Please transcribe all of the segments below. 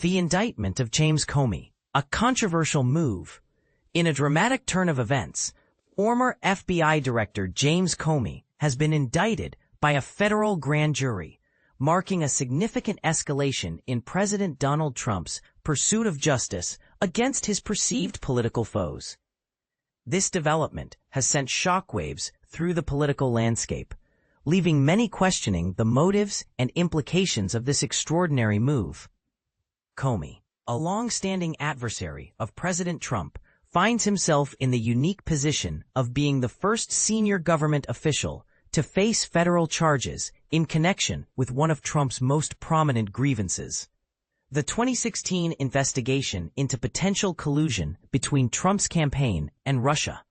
The indictment of James Comey, a controversial move. In a dramatic turn of events, former FBI Director James Comey has been indicted by a federal grand jury, marking a significant escalation in President Donald Trump's pursuit of justice against his perceived political foes. This development has sent shockwaves through the political landscape, leaving many questioning the motives and implications of this extraordinary move. Comey, a long-standing adversary of President Trump, finds himself in the unique position of being the first senior government official to face federal charges in connection with one of Trump's most prominent grievances. The 2016 investigation into potential collusion between Trump's campaign and Russia.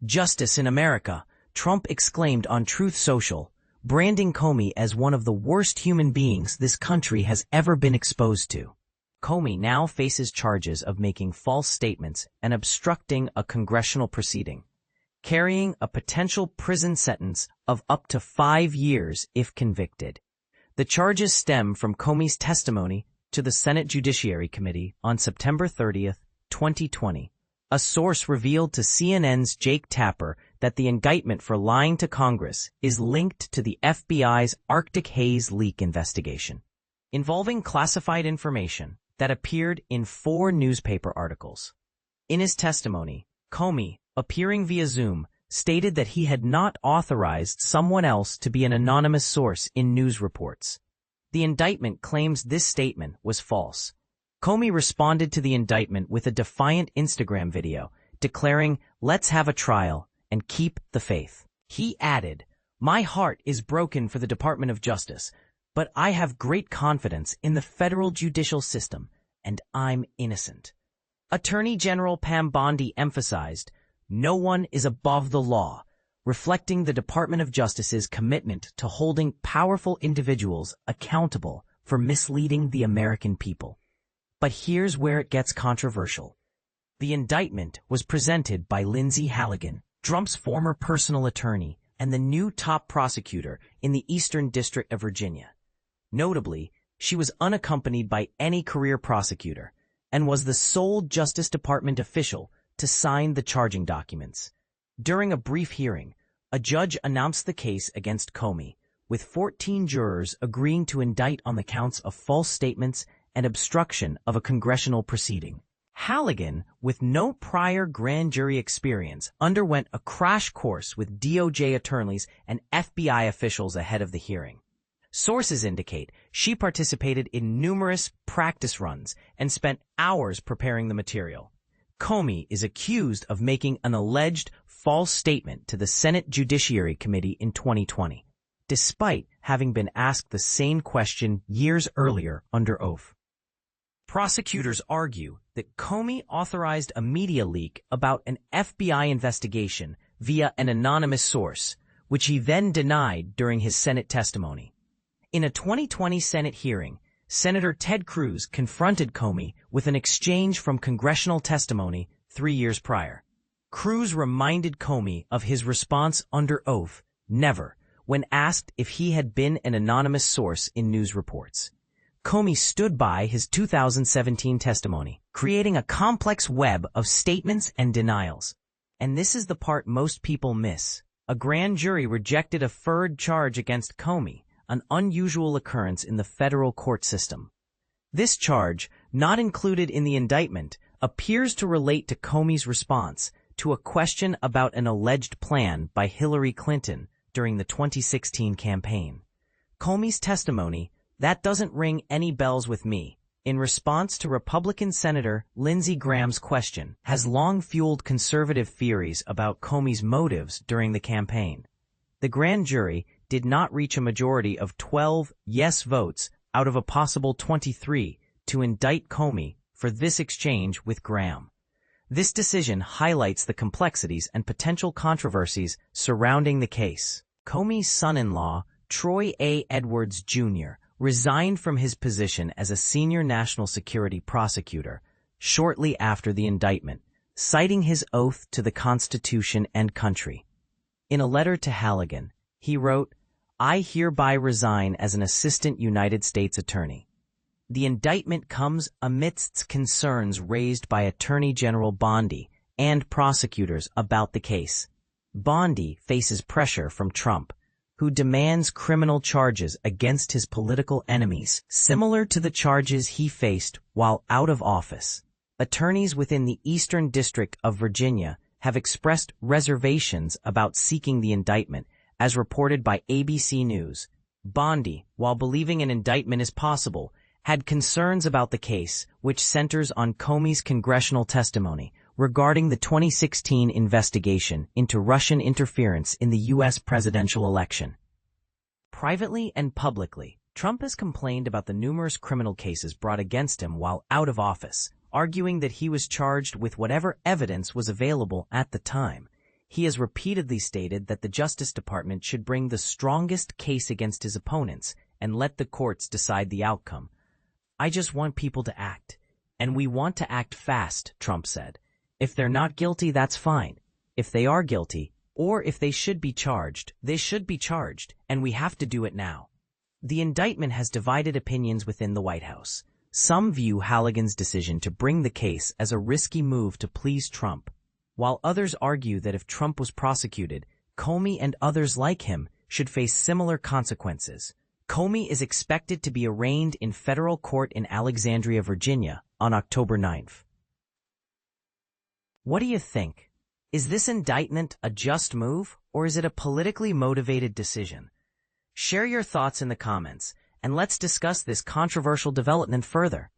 Justice in America, Trump exclaimed on Truth Social, branding Comey as one of the worst human beings this country has ever been exposed to. Comey now faces charges of making false statements and obstructing a congressional proceeding, carrying a potential prison sentence of up to 5 years if convicted. The charges stem from Comey's testimony to the Senate Judiciary Committee on September 30, 2020. A source revealed to CNN's Jake Tapper that the indictment for lying to Congress is linked to the FBI's Arctic haze leak investigation, involving classified information that appeared in 4 newspaper articles. In his testimony, Comey, appearing via Zoom, stated that he had not authorized someone else to be an anonymous source in news reports. The indictment claims this statement was false. Comey responded to the indictment with a defiant Instagram video, declaring, "Let's have a trial and keep the faith." He added, "My heart is broken for the Department of Justice, but I have great confidence in the federal judicial system, and I'm innocent." Attorney General Pam Bondi emphasized, "No one is above the law," reflecting the Department of Justice's commitment to holding powerful individuals accountable for misleading the American people. But here's where it gets controversial. The indictment was presented by Lindsey Halligan, Trump's former personal attorney and the new top prosecutor in the Eastern District of Virginia. Notably, she was unaccompanied by any career prosecutor and was the sole Justice Department official to sign the charging documents. During a brief hearing, a judge announced the case against Comey, with 14 jurors agreeing to indict on the counts of false statements and obstruction of a congressional proceeding. Halligan, with no prior grand jury experience, underwent a crash course with DOJ attorneys and FBI officials ahead of the hearing. Sources indicate she participated in numerous practice runs and spent hours preparing the material. Comey is accused of making an alleged false statement to the Senate Judiciary Committee in 2020, despite having been asked the same question years earlier under oath. Prosecutors argue that Comey authorized a media leak about an FBI investigation via an anonymous source, which he then denied during his Senate testimony. In a 2020 Senate hearing, Senator Ted Cruz confronted Comey with an exchange from congressional testimony 3 years prior. Cruz reminded Comey of his response under oath, "Never," when asked if he had been an anonymous source in news reports. Comey stood by his 2017 testimony, creating a complex web of statements and denials. And this is the part most people miss. A grand jury rejected a third charge against Comey, an unusual occurrence in the federal court system. This charge, not included in the indictment, appears to relate to Comey's response to a question about an alleged plan by Hillary Clinton during the 2016 campaign. Comey's testimony, "That doesn't ring any bells with me," in response to Republican Senator Lindsey Graham's question, has long fueled conservative theories about Comey's motives during the campaign. The grand jury did not reach a majority of 12 yes votes out of a possible 23 to indict Comey for this exchange with Graham. This decision highlights the complexities and potential controversies surrounding the case. Comey's son-in-law, Troy A. Edwards, Jr., resigned from his position as a senior national security prosecutor shortly after the indictment, citing his oath to the Constitution and country. In a letter to Halligan, he wrote, "I hereby resign as an assistant United States attorney." The indictment comes amidst concerns raised by Attorney General Bondi and prosecutors about the case. Bondi faces pressure from Trump, who demands criminal charges against his political enemies, similar to the charges he faced while out of office. Attorneys within the Eastern District of Virginia have expressed reservations about seeking the indictment, as reported by ABC News. Bondi, while believing an indictment is possible, had concerns about the case, which centers on Comey's congressional testimony regarding the 2016 investigation into Russian interference in the U.S. presidential election. Privately and publicly, Trump has complained about the numerous criminal cases brought against him while out of office, arguing that he was charged with whatever evidence was available at the time. He has repeatedly stated that the Justice Department should bring the strongest case against his opponents and let the courts decide the outcome. "I just want people to act, and we want to act fast," Trump said. "If they're not guilty, that's fine. If they are guilty, or if they should be charged, they should be charged, and we have to do it now." The indictment has divided opinions within the White House. Some view Halligan's decision to bring the case as a risky move to please Trump, while others argue that if Trump was prosecuted, Comey and others like him should face similar consequences. Comey is expected to be arraigned in federal court in Alexandria, Virginia, on October 9th. What do you think? Is this indictment a just move, or is it a politically motivated decision? Share your thoughts in the comments, and let's discuss this controversial development further.